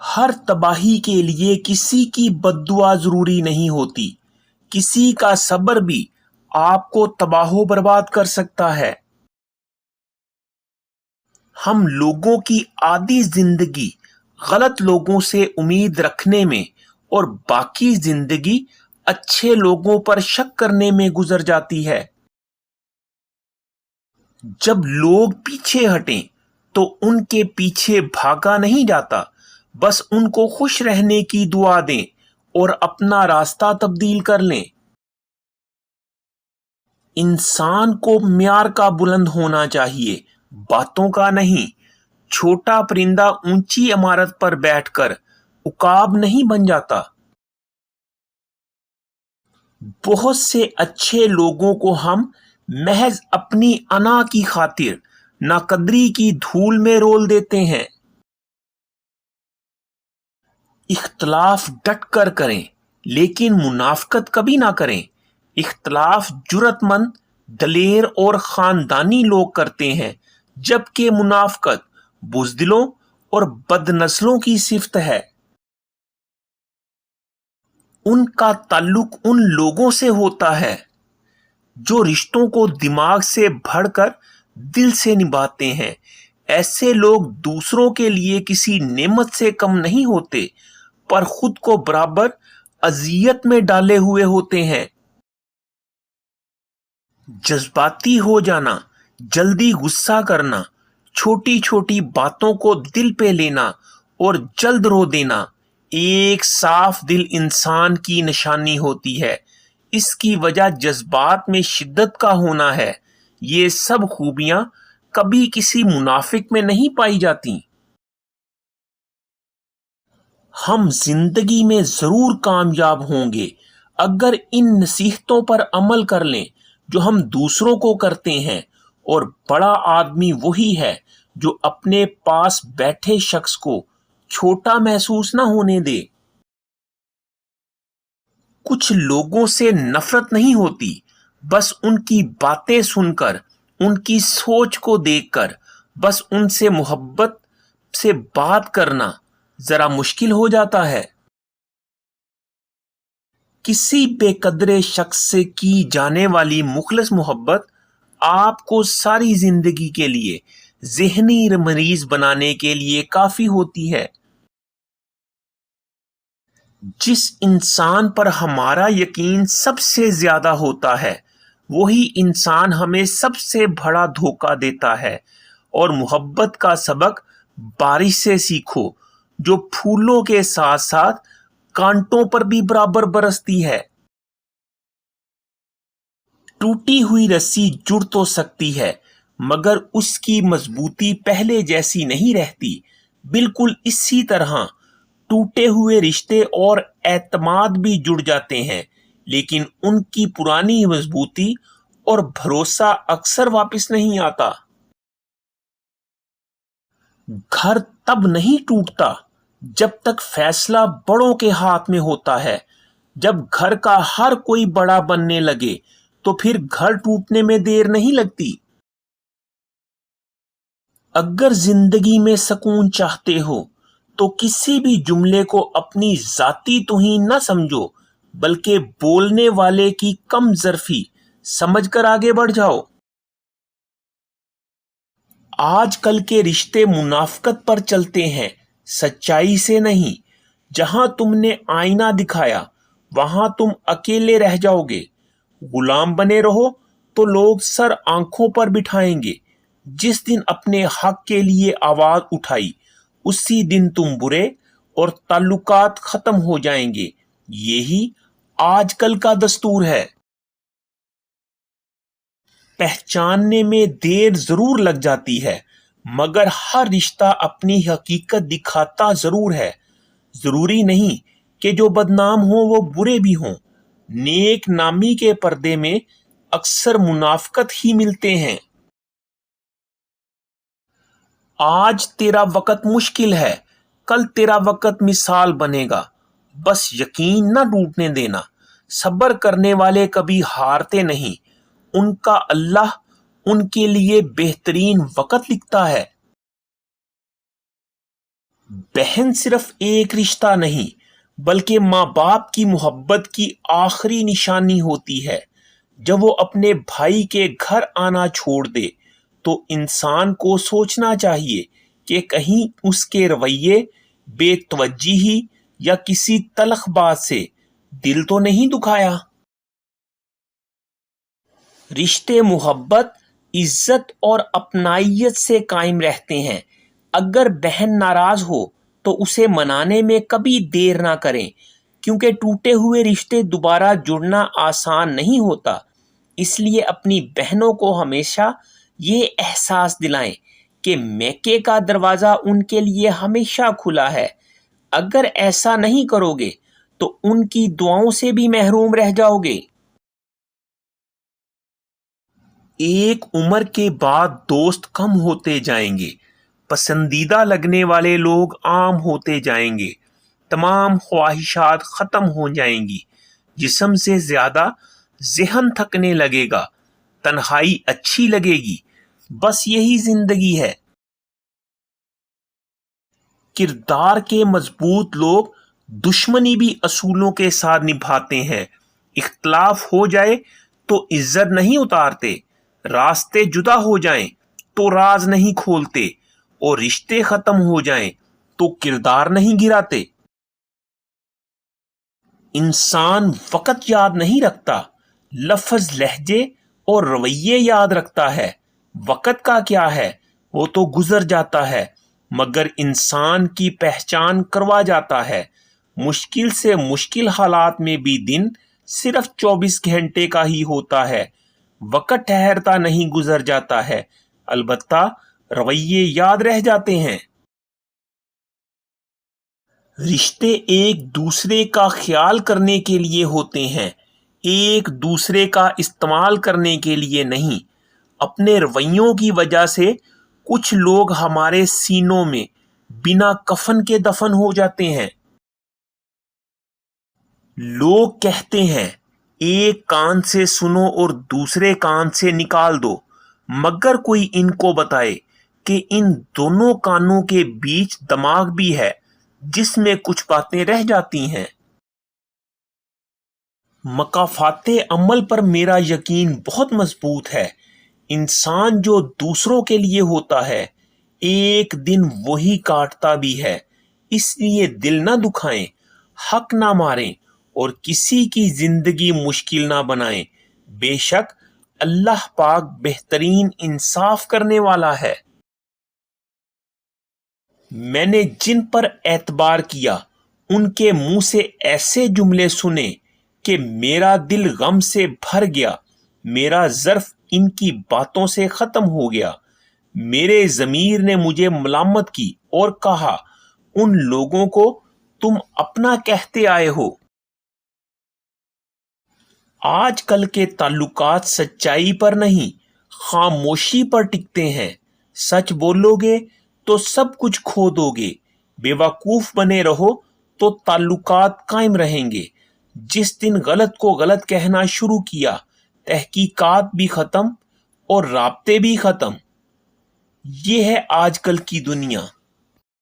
ہر تباہی کے لیے کسی کی بد دعا ضروری نہیں ہوتی، کسی کا صبر بھی آپ کو تباہ و برباد کر سکتا ہے۔ ہم لوگوں کی عادی زندگی غلط لوگوں سے امید رکھنے میں اور باقی زندگی اچھے لوگوں پر شک کرنے میں گزر جاتی ہے۔ جب لوگ پیچھے ہٹیں تو ان کے پیچھے بھاگا نہیں جاتا، بس ان کو خوش رہنے کی دعا دیں اور اپنا راستہ تبدیل کر لیں۔ انسان کو معیار کا بلند ہونا چاہیے، باتوں کا نہیں۔ چھوٹا پرندہ اونچی عمارت پر بیٹھ کر عقاب نہیں بن جاتا۔ بہت سے اچھے لوگوں کو ہم محض اپنی انا کی خاطر ناقدری کی دھول میں رول دیتے ہیں۔ اختلاف ڈٹ کر کریں لیکن منافقت کبھی نہ کریں۔ اختلاف جرأت مند، دلیر اور خاندانی لوگ کرتے ہیں، جبکہ منافقت بزدلوں اور بد نسلوں کی صفت ہے۔ ان کا تعلق ان لوگوں سے ہوتا ہے جو رشتوں کو دماغ سے بڑھ کر دل سے نبھاتے ہیں۔ ایسے لوگ دوسروں کے لیے کسی نعمت سے کم نہیں ہوتے، پر خود کو برابر اذیت میں ڈالے ہوئے ہوتے ہیں۔ جذباتی ہو جانا، جلدی غصہ کرنا، چھوٹی چھوٹی باتوں کو دل پہ لینا اور جلد رو دینا ایک صاف دل انسان کی نشانی ہوتی ہے۔ اس کی وجہ جذبات میں شدت کا ہونا ہے۔ یہ سب خوبیاں کبھی کسی منافق میں نہیں پائی جاتی۔ ہم زندگی میں ضرور کامیاب ہوں گے اگر ان نصیحتوں پر عمل کر لیں جو ہم دوسروں کو کرتے ہیں، اور بڑا آدمی وہی ہے جو اپنے پاس بیٹھے شخص کو چھوٹا محسوس نہ ہونے دے۔ کچھ لوگوں سے نفرت نہیں ہوتی، بس ان کی باتیں سن کر، ان کی سوچ کو دیکھ کر، بس ان سے محبت سے بات کرنا ذرا مشکل ہو جاتا ہے۔ کسی بے قدرے شخص سے کی جانے والی مخلص محبت آپ کو ساری زندگی کے لیے ذہنی مریض بنانے کے لیے کافی ہوتی ہے۔ جس انسان پر ہمارا یقین سب سے زیادہ ہوتا ہے، وہی انسان ہمیں سب سے بڑا دھوکہ دیتا ہے۔ اور محبت کا سبق بارش سے سیکھو، جو پھولوں کے ساتھ ساتھ کانٹوں پر بھی برابر برستی ہے۔ ٹوٹی ہوئی رسی جڑ تو سکتی ہے، مگر اس کی مضبوطی پہلے جیسی نہیں رہتی۔ بالکل اسی طرح ٹوٹے ہوئے رشتے اور اعتماد بھی جڑ جاتے ہیں، لیکن ان کی پرانی مضبوطی اور بھروسہ اکثر واپس نہیں آتا۔ گھر تب نہیں ٹوٹتا جب تک فیصلہ بڑوں کے ہاتھ میں ہوتا ہے۔ جب گھر کا ہر کوئی بڑا بننے لگے تو پھر گھر ٹوٹنے میں دیر نہیں لگتی۔ اگر زندگی میں سکون چاہتے ہو تو کسی بھی جملے کو اپنی ذاتی توہین نہ سمجھو، بلکہ بولنے والے کی کم ظرفی سمجھ کر آگے بڑھ جاؤ۔ آج کل کے رشتے منافقت پر چلتے ہیں، سچائی سے نہیں۔ جہاں تم نے آئینہ دکھایا وہاں تم اکیلے رہ جاؤ گے۔ غلام بنے رہو تو لوگ سر آنکھوں پر بٹھائیں گے۔ جس دن اپنے حق کے لیے آواز اٹھائی، اسی دن تم برے اور تعلقات ختم ہو جائیں گے۔ یہی آج کل کا دستور ہے۔ پہچاننے میں دیر ضرور لگ جاتی ہے، مگر ہر رشتہ اپنی حقیقت دکھاتا ضرور ہے۔ ضروری نہیں کہ جو بدنام ہوں وہ برے بھی ہوں۔ نیک نامی کے پردے میں اکثر منافقت ہی ملتے ہیں۔ آج تیرا وقت مشکل ہے، کل تیرا وقت مثال بنے گا۔ بس یقین نہ ٹوٹنے دینا۔ صبر کرنے والے کبھی ہارتے نہیں، ان کا اللہ ان کے لیے بہترین وقت لکھتا ہے۔ بہن صرف ایک رشتہ نہیں بلکہ ماں باپ کی محبت کی آخری نشانی ہوتی ہے۔ جب وہ اپنے بھائی کے گھر آنا چھوڑ دے تو انسان کو سوچنا چاہیے کہ کہیں اس کے رویے، بے توجہی یا کسی تلخ بات سے دل تو نہیں دکھایا۔ رشتے محبت، عزت اور اپنائیت سے قائم رہتے ہیں۔ اگر بہن ناراض ہو تو اسے منانے میں کبھی دیر نہ کریں، کیونکہ ٹوٹے ہوئے رشتے دوبارہ جڑنا آسان نہیں ہوتا۔ اس لیے اپنی بہنوں کو ہمیشہ یہ احساس دلائیں کہ میکے کا دروازہ ان کے لیے ہمیشہ کھلا ہے۔ اگر ایسا نہیں کرو گے تو ان کی دعاؤں سے بھی محروم رہ جاؤ گے۔ ایک عمر کے بعد دوست کم ہوتے جائیں گے، پسندیدہ لگنے والے لوگ عام ہوتے جائیں گے، تمام خواہشات ختم ہو جائیں گی، جسم سے زیادہ ذہن تھکنے لگے گا، تنہائی اچھی لگے گی، بس یہی زندگی ہے۔ کردار کے مضبوط لوگ دشمنی بھی اصولوں کے ساتھ نبھاتے ہیں۔ اختلاف ہو جائے تو عزت نہیں اتارتے، راستے جدا ہو جائیں تو راز نہیں کھولتے، اور رشتے ختم ہو جائیں تو کردار نہیں گراتے۔ انسان وقت یاد نہیں رکھتا، لفظ، لہجے اور رویے یاد رکھتا ہے۔ وقت کا کیا ہے، وہ تو گزر جاتا ہے، مگر انسان کی پہچان کروا جاتا ہے۔ مشکل سے مشکل حالات میں بھی دن صرف 24 گھنٹے کا ہی ہوتا ہے۔ وقت ٹھہرتا نہیں، گزر جاتا ہے، البتہ رویے یاد رہ جاتے ہیں۔ رشتے ایک دوسرے کا خیال کرنے کے لیے ہوتے ہیں، ایک دوسرے کا استعمال کرنے کے لیے نہیں۔ اپنے رویوں کی وجہ سے کچھ لوگ ہمارے سینوں میں بنا کفن کے دفن ہو جاتے ہیں۔ لوگ کہتے ہیں ایک کان سے سنو اور دوسرے کان سے نکال دو، مگر کوئی ان کو بتائے کہ ان دونوں کانوں کے بیچ دماغ بھی ہے، جس میں کچھ باتیں رہ جاتی ہیں۔ مکافات عمل پر میرا یقین بہت مضبوط ہے۔ انسان جو دوسروں کے لیے ہوتا ہے، ایک دن وہی کاٹتا بھی ہے۔ اس لیے دل نہ دکھائیں، حق نہ ماریں اور کسی کی زندگی مشکل نہ بنائیں۔ بے شک اللہ پاک بہترین انصاف کرنے والا ہے۔ میں نے جن پر اعتبار کیا ان کے منہ سے ایسے جملے سنے کہ میرا دل غم سے بھر گیا، میرا ظرف ان کی باتوں سے ختم ہو گیا۔ میرے ضمیر نے مجھے ملامت کی اور کہا، ان لوگوں کو تم اپنا کہتے آئے ہو۔ آج کل کے تعلقات سچائی پر نہیں، خاموشی پر ٹکتے ہیں۔ سچ بولو گے تو سب کچھ کھو دو گے، بے وقوف بنے رہو تو تعلقات قائم رہیں گے۔ جس دن غلط کو غلط کہنا شروع کیا، تحقیقات بھی ختم اور رابطے بھی ختم۔ یہ ہے آج کل کی دنیا۔